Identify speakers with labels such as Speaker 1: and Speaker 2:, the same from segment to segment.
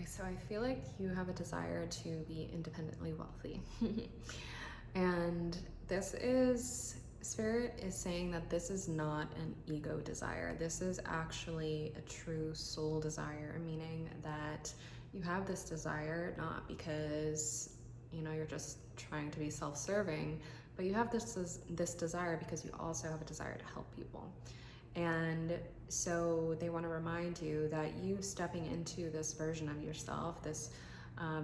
Speaker 1: Okay, so I feel like you have a desire to be independently wealthy. And this is, Spirit is saying that this is not an ego desire. This is actually a true soul desire, meaning that you have this desire not because, you're just trying to be self-serving, but you have this desire because you also have a desire to help people. And so they want to remind you that you stepping into this version of yourself, this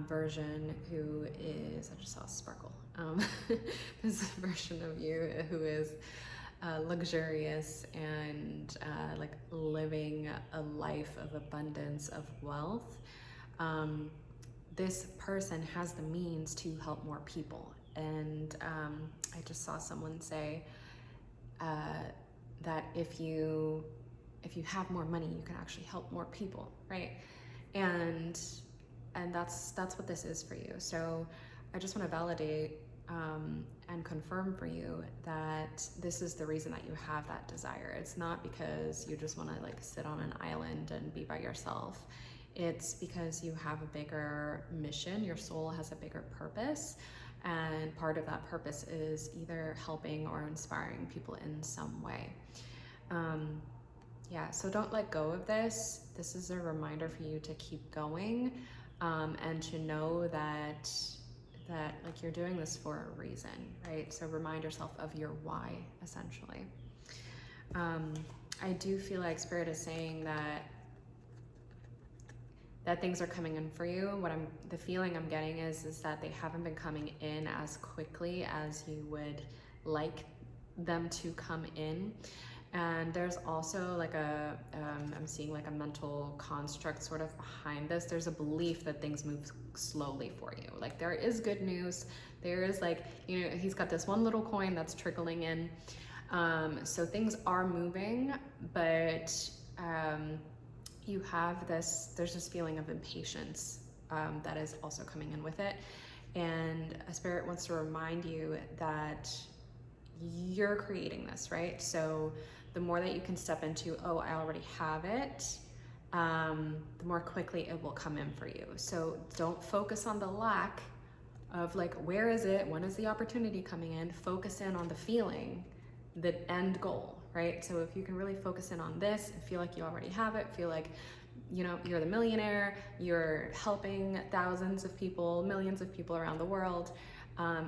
Speaker 1: version who is, I just saw a sparkle, this version of you who is luxurious and like living a life of abundance, of wealth. This person has the means to help more people. And I just saw someone say, that if you have more money, you can actually help more people, right? And that's what this is for you. So I just want to validate and confirm for you that this is the reason that you have that desire. It's not because you just want to like sit on an island and be by yourself. It's because you have a bigger mission. Your soul has a bigger purpose. And part of that purpose is either helping or inspiring people in some way. Yeah, so don't let go of this. This is a reminder for you to keep going, and to know that like you're doing this for a reason, right? So remind yourself of your why, essentially. I do feel like Spirit is saying that things are coming in for you. The feeling I'm getting is that they haven't been coming in as quickly as you would like them to come in. And there's also like I'm seeing like a mental construct sort of behind this. There's a belief that things move slowly for you. Like there is good news. There is like, he's got this one little coin that's trickling in. So things are moving, but you have there's this feeling of impatience that is also coming in with it. And a Spirit wants to remind you that you're creating this, right? So the more that you can step into, oh, I already have it, the more quickly it will come in for you. So don't focus on the lack of like, where is it? When is the opportunity coming in? Focus in on the feeling, the end goal, right? So if you can really focus in on this and feel like you already have it, feel like, you're the millionaire, you're helping thousands of people, millions of people around the world.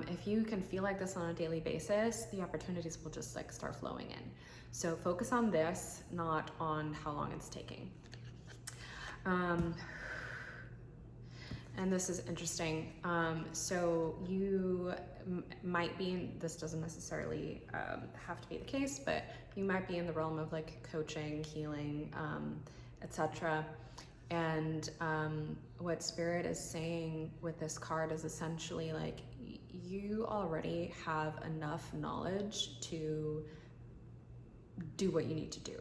Speaker 1: If you can feel like this on a daily basis, the opportunities will just like start flowing in. So focus on this, not on how long it's taking. And this is interesting. So you might be in, this doesn't necessarily have to be the case, but you might be in the realm of like coaching, healing, etc. And what Spirit is saying with this card is essentially like, you already have enough knowledge to do what you need to do,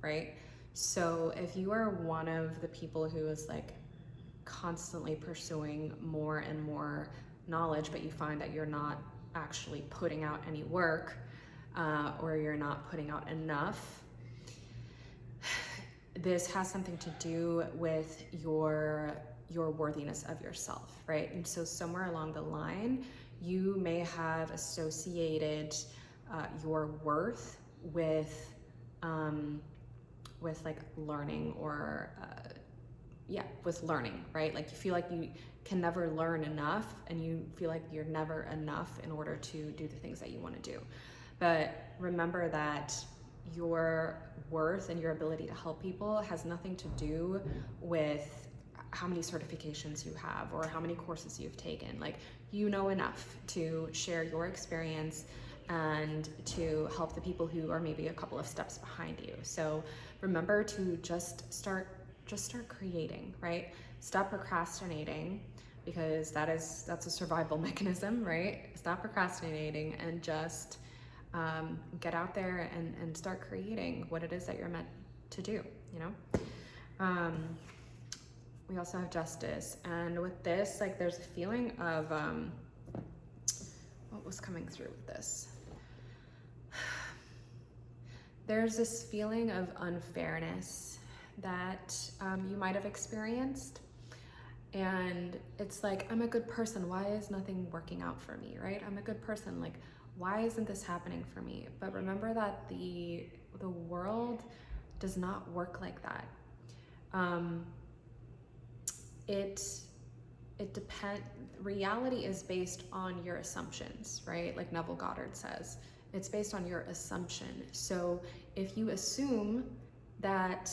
Speaker 1: right? So if you are one of the people who is like constantly pursuing more and more knowledge, but you find that you're not actually putting out any work, or you're not putting out enough, this has something to do with your worthiness of yourself, right? And so somewhere along the line, you may have associated your worth with like learning or with learning, right? Like you feel like you can never learn enough, and you feel like you're never enough in order to do the things that you want to do. But remember that your worth and your ability to help people has nothing to do with how many certifications you have or how many courses you've taken. Like, you know enough to share your experience and to help the people who are maybe a couple of steps behind you. So remember to just start creating, right? Stop procrastinating, because that's a survival mechanism, right? Stop procrastinating and just get out there and start creating what it is that you're meant to do, We also have Justice, and with this, like, there's a feeling of what was coming through with this? There's this feeling of unfairness that you might have experienced, And it's like, I'm a good person. Why is nothing working out for me, right? I'm a good person. Like, why isn't this happening for me? But remember that the world does not work like that. It depends. Reality is based on your assumptions, right? Like Neville Goddard says, it's based on your assumption. So if you assume that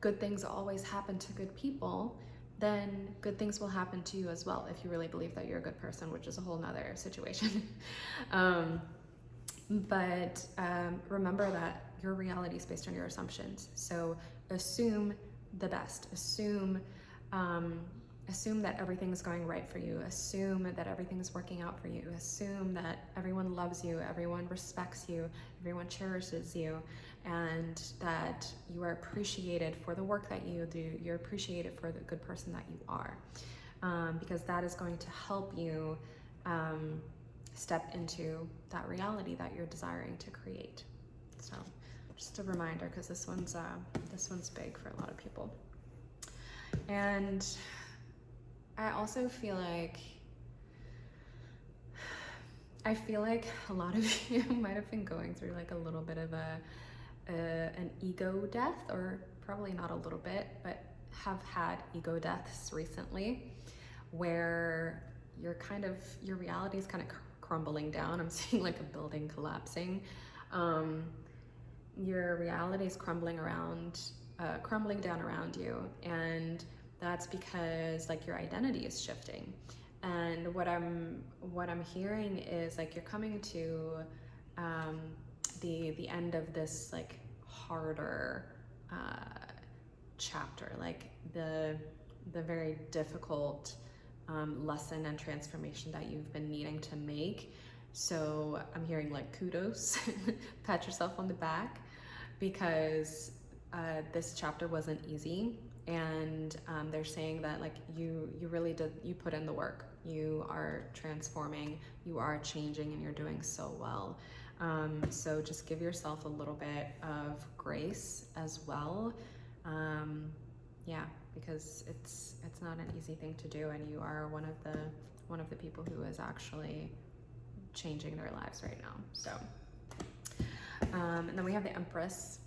Speaker 1: good things always happen to good people, then good things will happen to you as well, if you really believe that you're a good person, which is a whole nother situation. But remember that your reality is based on your assumptions. So assume the best. Assume that everything's going right for you. Assume that everything's working out for you. Assume that everyone loves you, everyone respects you, everyone cherishes you, and that you are appreciated for the work that you do. You're appreciated for the good person that you are, because that is going to help you step into that reality that you're desiring to create. So just a reminder, because this one's big for a lot of people. And I also feel like a lot of you might have been going through like a little bit of an ego death, or probably not a little bit, but have had ego deaths recently, where your reality is kind of crumbling down. I'm seeing like a building collapsing. Your reality is crumbling down around you, and that's because like your identity is shifting. And what I'm hearing is like you're coming to the end of this like harder chapter, like the very difficult lesson and transformation that you've been needing to make. So I'm hearing like kudos, pat yourself on the back, because this chapter wasn't easy. And they're saying that like you really did, you put in the work, you are transforming, you are changing, and you're doing so well. So just give yourself a little bit of grace as well. Yeah, because it's not an easy thing to do, and you are one of the people who is actually changing their lives right now. So and then we have the Empress.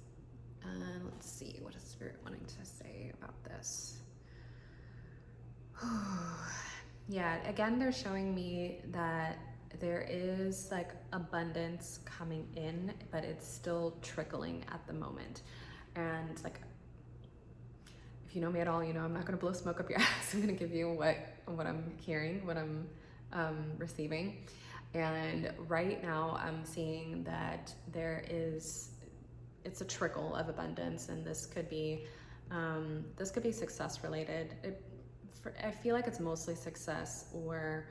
Speaker 1: Let's see, what is Spirit wanting to say about this? Yeah, again, they're showing me that there is like abundance coming in, but it's still trickling at the moment. And like, if you know me at all, you know I'm not going to blow smoke up your ass. I'm going to give you what I'm hearing, what I'm receiving. And right now I'm seeing that it's a trickle of abundance, and this could be success related. I feel like it's mostly success or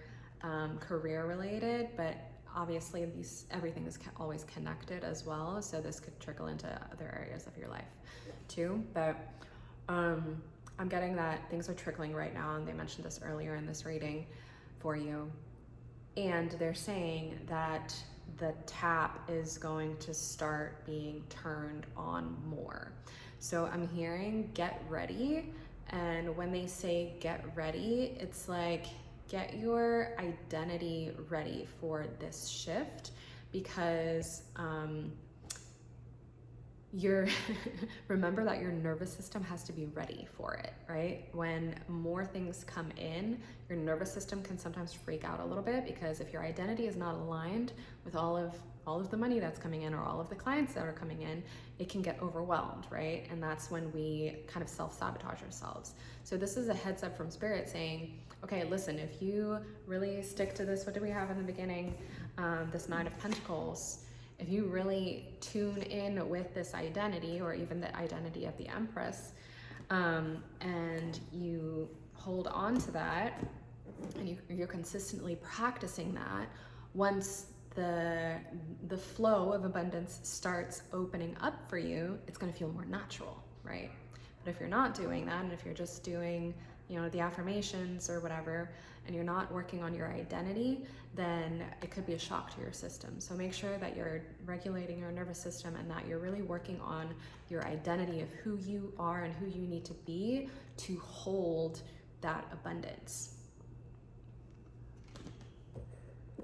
Speaker 1: career related, but obviously everything is always connected as well. So this could trickle into other areas of your life too. But I'm getting that things are trickling right now, and they mentioned this earlier in this reading for you. And they're saying that the tap is going to start being turned on more. So I'm hearing get ready. And when they say get ready, it's like get your identity ready for this shift, because remember that your nervous system has to be ready for it, right? When more things come in, your nervous system can sometimes freak out a little bit, because if your identity is not aligned with all of the money that's coming in, or all of the clients that are coming in, it can get overwhelmed, right? And that's when we kind of self-sabotage ourselves. So this is a heads up from Spirit saying, okay, listen, if you really stick to this, what do we have in the beginning? This Nine of Pentacles. If you really tune in with this identity, or even the identity of the Empress, and you hold on to that, and you're consistently practicing that, once the flow of abundance starts opening up for you, it's going to feel more natural, right? But if you're not doing that, and if you're just doing, the affirmations or whatever, and you're not working on your identity, then it could be a shock to your system. So make sure that you're regulating your nervous system, and that you're really working on your identity of who you are and who you need to be to hold that abundance.